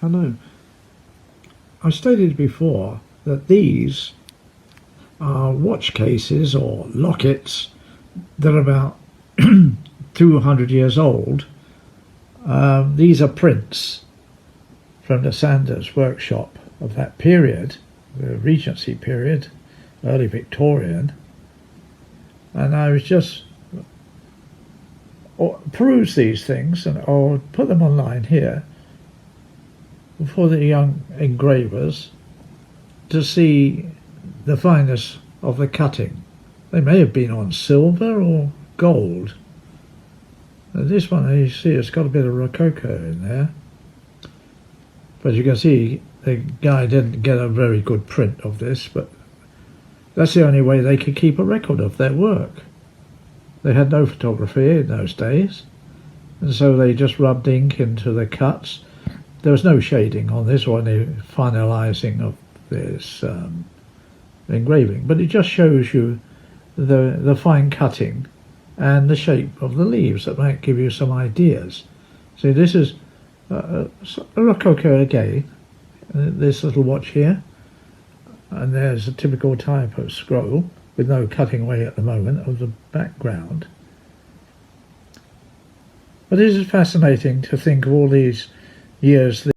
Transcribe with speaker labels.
Speaker 1: Hello. I stated before that these are watch cases or lockets that are about 200 years old. These are prints from the Sanders workshop of that period, the Regency period, early Victorian. And I was just peruse these things, and I'll put them online here for the young engravers to see the fineness of the cutting. They may have been on silver or gold. This one, you see, it's got a bit of rococo in there. But you can see the guy didn't get a very good print of this, but that's the only way they could keep a record of their work. They had no photography in those days, and so they just rubbed ink into the cuts. There was no shading on this or any finalizing of this engraving, but it just shows you the fine cutting and the shape of the leaves that might give you some ideas. See, this is a rococo again, this little watch here, and there's a typical type of scroll with no cutting away at the moment of the background. But it is fascinating to think of all these years